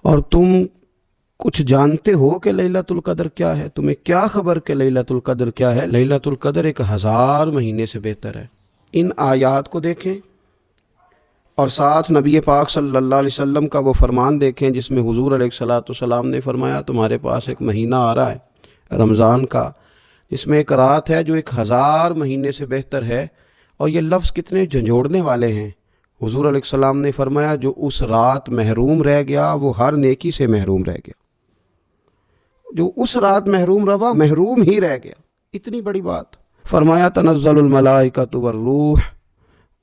اور تم کچھ جانتے ہو کہ لیلۃ القدر کیا ہے؟ تمہیں کیا خبر کہ لیلۃ القدر کیا ہے؟ لیلۃ القدر 1000 مہینے سے بہتر ہے۔ ان آیات کو دیکھیں اور ساتھ نبی پاک صلی اللہ علیہ وسلم کا وہ فرمان دیکھیں جس میں حضور علیہ الصلوۃ والسلام نے فرمایا تمہارے پاس ایک مہینہ آ رہا ہے رمضان کا، جس میں ایک رات ہے جو 1000 مہینے سے بہتر ہے۔ اور یہ لفظ کتنے جھنجھوڑنے والے ہیں۔ حضور علیہ السلام نے فرمایا جو اس رات محروم رہ گیا وہ ہر نیکی سے محروم رہ گیا۔ جو اس رات محروم رہا محروم ہی رہ گیا، اتنی بڑی بات۔ فرمایا تنزل الملائکۃ والروح،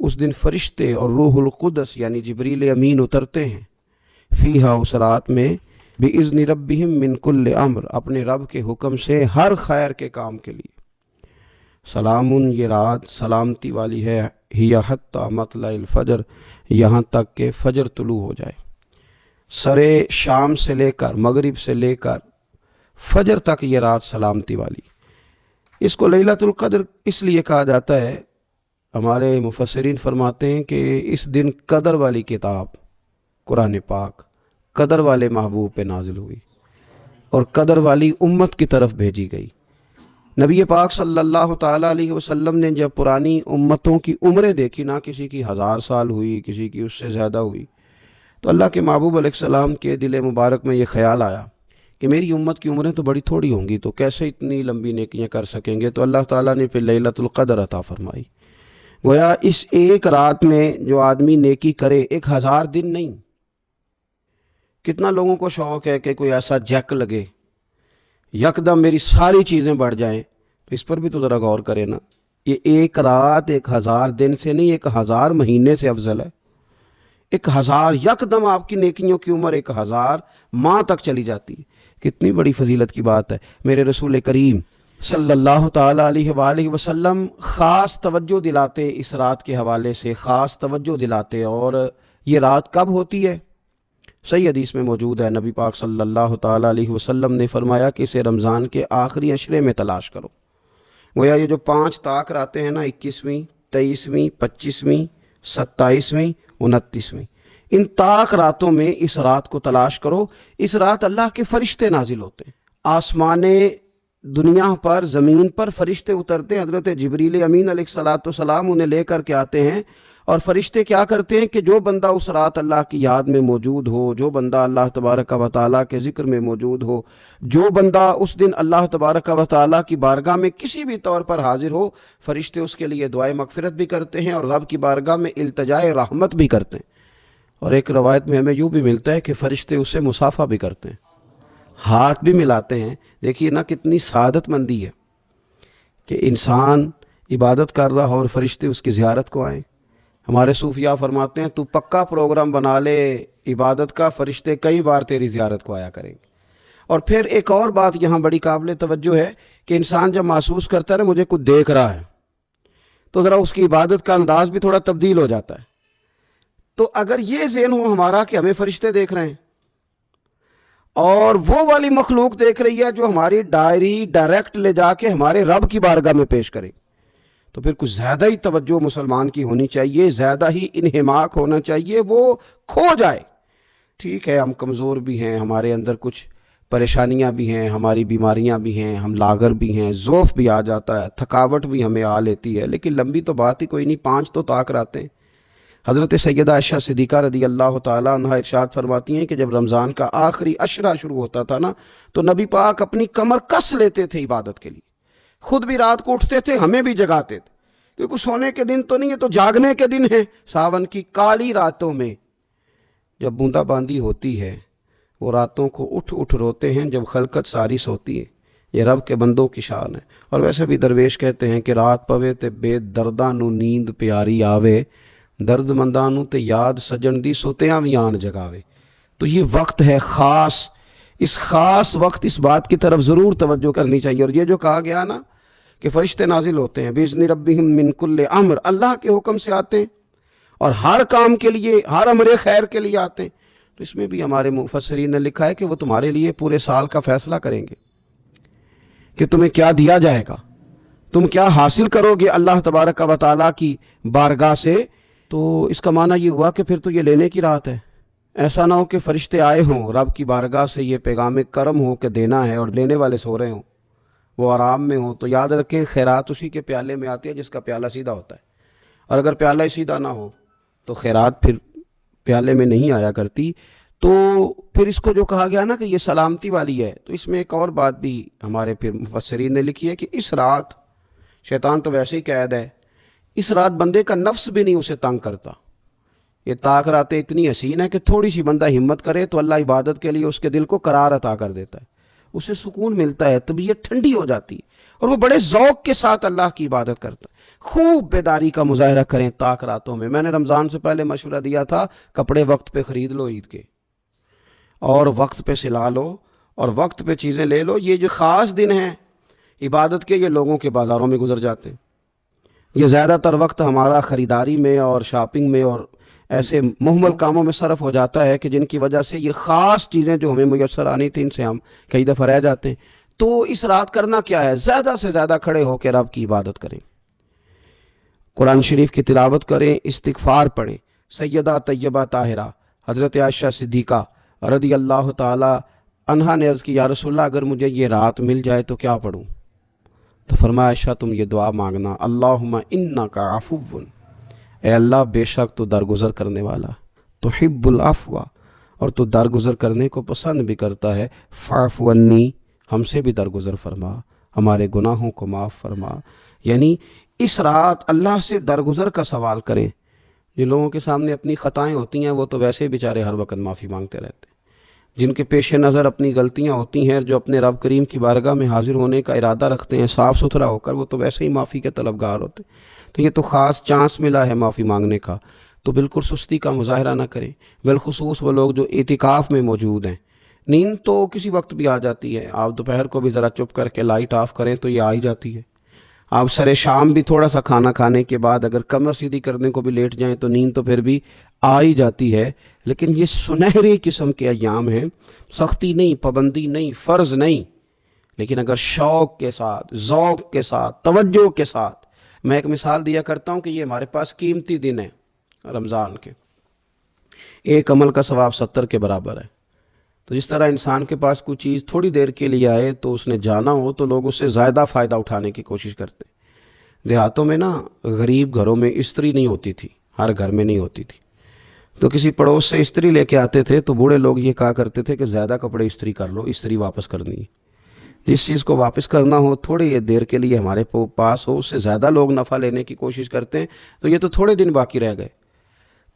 اس دن فرشتے اور روح القدس یعنی جبریل امین اترتے ہیں، فیہا اس رات میں، بِإِذْنِ رَبِّهِمْ مِنْ كُلِّ امر، اپنے رب کے حکم سے ہر خیر کے کام کے لیے۔ سلام، یہ رات سلامتی والی ہے، ہی حتی مطلع الفجر، یہاں تک کہ فجر طلوع ہو جائے۔ سرے شام سے لے کر مغرب سے لے کر فجر تک یہ رات سلامتی والی۔ اس کو لیلۃ القدر اس لیے کہا جاتا ہے، ہمارے مفسرین فرماتے ہیں کہ اس دن قدر والی کتاب قرآن پاک قدر والے محبوب پہ نازل ہوئی اور قدر والی امت کی طرف بھیجی گئی۔ نبی پاک صلی اللہ تعالیٰ علیہ وسلم نے جب پرانی امتوں کی عمریں دیکھی، نہ کسی کی 1000 سال ہوئی، کسی کی اس سے زیادہ ہوئی، تو اللہ کے محبوب علیہ السلام کے دل مبارک میں یہ خیال آیا کہ میری امت کی عمریں تو بڑی تھوڑی ہوں گی، تو کیسے اتنی لمبی نیکیاں کر سکیں گے؟ تو اللہ تعالیٰ نے پھر لیلۃ القدر عطا فرمائی۔ گویا اس ایک رات میں جو آدمی نیکی کرے، 1000 دن نہیں۔ کتنا لوگوں کو شوق ہے کہ کوئی ایسا جیک لگے، یکدم میری ساری چیزیں بڑھ جائیں، تو اس پر بھی تو ذرا غور کرے نا۔ یہ ایک رات 1000 دن سے نہیں، 1000 مہینے سے افضل ہے۔ 1000 یکدم آپ کی نیکیوں کی عمر 1000 ماہ تک چلی جاتی ہے۔ کتنی بڑی فضیلت کی بات ہے۔ میرے رسول کریم صلی اللہ تعالیٰ علیہ وآلہ وسلم خاص توجہ دلاتے، اس رات کے حوالے سے خاص توجہ دلاتے۔ اور یہ رات کب ہوتی ہے؟ صحیح حدیث میں موجود ہے، نبی پاک صلی اللہ تعالیٰ علیہ وسلم نے فرمایا کہ اسے رمضان کے آخری عشرے میں تلاش کرو۔ گویا یہ جو 5 طاق راتیں ہیں نا، 21ویں، 23ویں، 25ویں، 27ویں، 29ویں، ان طاق راتوں میں اس رات کو تلاش کرو۔ اس رات اللہ کے فرشتے نازل ہوتے ہیں، آسمان دنیا پر، زمین پر فرشتے اترتے ہیں۔ حضرت جبریل امین علیہ الصلوۃ والسلام انہیں لے کر کے آتے ہیں، اور فرشتے کیا کرتے ہیں کہ جو بندہ اس رات اللہ کی یاد میں موجود ہو، جو بندہ اللہ تبارک و تعالیٰ کے ذکر میں موجود ہو، جو بندہ اس دن اللہ تبارک و تعالیٰ کی بارگاہ میں کسی بھی طور پر حاضر ہو، فرشتے اس کے لیے دعائے مغفرت بھی کرتے ہیں اور رب کی بارگاہ میں التجائے رحمت بھی کرتے ہیں۔ اور ایک روایت میں ہمیں یوں بھی ملتا ہے کہ فرشتے اسے مصافحہ بھی کرتے ہیں، ہاتھ بھی ملاتے ہیں۔ دیکھیے نا کتنی سعادت مندی ہے کہ انسان عبادت کر رہا ہو اور فرشتے اس کی زیارت کو آئیں۔ ہمارے صوفیاء فرماتے ہیں تو پکا پروگرام بنا لے عبادت کا، فرشتے کئی بار تیری زیارت کو آیا کریں گے۔ اور پھر ایک اور بات یہاں بڑی قابل توجہ ہے کہ انسان جب محسوس کرتا ہے نا مجھے کچھ دیکھ رہا ہے، تو ذرا اس کی عبادت کا انداز بھی تھوڑا تبدیل ہو جاتا ہے۔ تو اگر یہ ذہن ہو ہمارا کہ ہمیں فرشتے دیکھ رہے ہیں اور وہ والی مخلوق دیکھ رہی ہے جو ہماری ڈائری ڈائریکٹ لے جا کے ہمارے رب کی بارگاہ میں پیش کرے، تو پھر کچھ زیادہ ہی توجہ مسلمان کی ہونی چاہیے، زیادہ ہی انہماک ہونا چاہیے، وہ کھو جائے۔ ٹھیک ہے ہم کمزور بھی ہیں، ہمارے اندر کچھ پریشانیاں بھی ہیں، ہماری بیماریاں بھی ہیں، ہم لاغر بھی ہیں، ضعف بھی آ جاتا ہے، تھکاوٹ بھی ہمیں آ لیتی ہے، لیکن لمبی تو بات ہی کوئی نہیں، 5 تو طاق راتیں۔ حضرت سیدہ عائشہ صدیقہ رضی اللہ تعالیٰ عنہ ارشاد فرماتی ہیں کہ جب رمضان کا آخری عشرہ شروع ہوتا تھا نا، تو نبی پاک اپنی کمر کس لیتے تھے عبادت کے لیے، خود بھی رات کو اٹھتے تھے، ہمیں بھی جگاتے تھے، کیونکہ سونے کے دن تو نہیں ہے، تو جاگنے کے دن ہے۔ ساون کی کالی راتوں میں جب بوندا باندی ہوتی ہے، وہ راتوں کو اٹھ اٹھ روتے ہیں جب خلقت ساری سوتی ہے۔ یہ رب کے بندوں کی شان ہے۔ اور ویسے بھی درویش کہتے ہیں کہ رات پوے تے بے درداں نو نیند پیاری آوے، درد منداں نو تے یاد سجن دی سوتیاں وی آن جگاوے۔ تو یہ وقت ہے خاص، اس خاص وقت اس بات کی طرف ضرور توجہ کرنی چاہیے۔ اور یہ جو کہا گیا نا کہ فرشتے نازل ہوتے ہیں، بِإِذْنِ رَبِّهِمْ مِنْ كُلِّ امر، اللہ کے حکم سے آتے ہیں اور ہر کام کے لیے، ہر امر خیر کے لیے آتے ہیں۔ تو اس میں بھی ہمارے مفسرین نے لکھا ہے کہ وہ تمہارے لیے پورے سال کا فیصلہ کریں گے کہ تمہیں کیا دیا جائے گا، تم کیا حاصل کرو گے اللہ تبارک و تعالیٰ کی بارگاہ سے۔ تو اس کا معنی یہ ہوا کہ پھر تو یہ لینے کی رات ہے، ایسا نہ ہو کہ فرشتے آئے ہوں رب کی بارگاہ سے یہ پیغام کرم ہو کہ دینا ہے اور دینے والے سو رہے ہوں، وہ آرام میں ہوں، تو یاد رکھیں خیرات اسی کے پیالے میں آتی ہے جس کا پیالہ سیدھا ہوتا ہے، اور اگر پیالہ ہی سیدھا نہ ہو تو خیرات پھر پیالے میں نہیں آیا کرتی۔ تو پھر اس کو جو کہا گیا نا کہ یہ سلامتی والی ہے، تو اس میں ایک اور بات بھی ہمارے پھر مفسرین نے لکھی ہے کہ اس رات، شیطان تو ویسے ہی قید ہے، اس رات بندے کا نفس بھی نہیں اسے تنگ کرتا۔ یہ طاق راتیں اتنی حسین ہے کہ تھوڑی سی بندہ ہمت کرے تو اللہ عبادت کے لیے اس کے دل کو قرار عطا کر دیتا ہے، اسے سکون ملتا ہے، طبیعت ٹھنڈی ہو جاتی ہے، اور وہ بڑے ذوق کے ساتھ اللہ کی عبادت کرتا ہے۔ خوب بیداری کا مظاہرہ کریں طاق راتوں میں۔ میں نے رمضان سے پہلے مشورہ دیا تھا کپڑے وقت پہ خرید لو عید کے، اور وقت پہ سلا لو، اور وقت پہ چیزیں لے لو۔ یہ جو خاص دن ہیں عبادت کے، یہ لوگوں کے بازاروں میں گزر جاتے ہیں۔ یہ زیادہ تر وقت ہمارا خریداری میں اور شاپنگ میں اور ایسے مہمل کاموں میں صرف ہو جاتا ہے کہ جن کی وجہ سے یہ خاص چیزیں جو ہمیں میسر آنی تھیں ان سے ہم کئی دفعہ رہ جاتے ہیں۔ تو اس رات کرنا کیا ہے؟ زیادہ سے زیادہ کھڑے ہو کے رب کی عبادت کریں، قرآن شریف کی تلاوت کریں، استغفار پڑھیں۔ سیدہ طیبہ طاہرہ حضرت عائشہ صدیقہ رضی اللہ تعالی عنہا نے عرض کی یا رسول اللہ اگر مجھے یہ رات مل جائے تو کیا پڑھوں؟ تو فرمایا عائشہ تم یہ دعا مانگنا، اللہم انکا عفو، اے اللہ بے شک تو درگزر کرنے والا، تحب العفو، اور تو درگزر کرنے کو پسند بھی کرتا ہے، فاعف عنی، ہم سے بھی درگزر فرما، ہمارے گناہوں کو معاف فرما۔ یعنی اس رات اللہ سے درگزر کا سوال کریں۔ جن لوگوں کے سامنے اپنی خطائیں ہوتی ہیں وہ تو ویسے ہی بیچارے ہر وقت معافی مانگتے رہتے ہیں، جن کے پیش نظر اپنی غلطیاں ہوتی ہیں، جو اپنے رب کریم کی بارگاہ میں حاضر ہونے کا ارادہ رکھتے ہیں صاف ستھرا ہو کر، وہ تو ویسے ہی معافی کے طلبگار ہوتے ہیں۔ تو یہ تو خاص چانس ملا ہے معافی مانگنے کا، تو بالکل سستی کا مظاہرہ نہ کریں، بالخصوص وہ لوگ جو اعتکاف میں موجود ہیں۔ نیند تو کسی وقت بھی آ جاتی ہے، آپ دوپہر کو بھی ذرا چپ کر کے لائٹ آف کریں تو یہ آ ہی جاتی ہے۔ آپ سر شام بھی تھوڑا سا کھانا کھانے کے بعد اگر کمر سیدھی کرنے کو بھی لیٹ جائیں تو نیند تو پھر بھی آ ہی جاتی ہے۔ لیکن یہ سنہری قسم کے ایام ہیں، سختی نہیں، پابندی نہیں، فرض نہیں، لیکن اگر شوق کے ساتھ، ذوق کے ساتھ، توجہ کے ساتھ، میں ایک مثال دیا کرتا ہوں کہ یہ ہمارے پاس قیمتی دن ہے رمضان کے، ایک عمل کا ثواب 70 کے برابر ہے۔ تو جس طرح انسان کے پاس کوئی چیز تھوڑی دیر کے لیے آئے تو اس نے جانا ہو تو لوگ اس سے زیادہ فائدہ اٹھانے کی کوشش کرتے ہیں۔ دیہاتوں میں نا غریب گھروں میں استری نہیں ہوتی تھی، ہر گھر میں نہیں ہوتی تھی، تو کسی پڑوس سے استری لے کے آتے تھے تو بوڑھے لوگ یہ کہا کرتے تھے کہ زیادہ کپڑے استری کر لو، استری واپس کرنی ہے۔ جس چیز کو واپس کرنا ہو تھوڑی دیر کے لیے ہمارے پاس ہو، اس سے زیادہ لوگ نفع لینے کی کوشش کرتے ہیں، تو یہ تو تھوڑے دن باقی رہ گئے،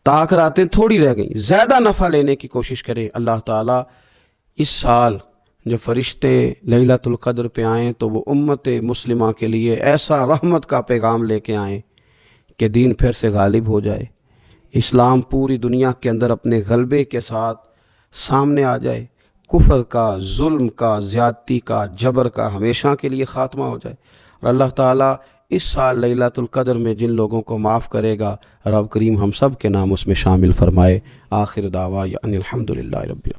طاق راتیں تھوڑی رہ گئیں، زیادہ نفع لینے کی کوشش کریں۔ اللہ تعالیٰ اس سال جب فرشتے لیلۃ القدر پہ آئیں تو وہ امت مسلمہ کے لیے ایسا رحمت کا پیغام لے کے آئیں کہ دین پھر سے غالب ہو جائے، اسلام پوری دنیا کے اندر اپنے غلبے کے ساتھ سامنے آ جائے، کفر کا، ظلم کا، زیادتی کا، جبر کا ہمیشہ کے لیے خاتمہ ہو جائے، اور اللہ تعالیٰ اس سال لیلۃ القدر میں جن لوگوں کو معاف کرے گا رب کریم ہم سب کے نام اس میں شامل فرمائے۔ آخر دعوانا ان الحمدللہ رب العالمین۔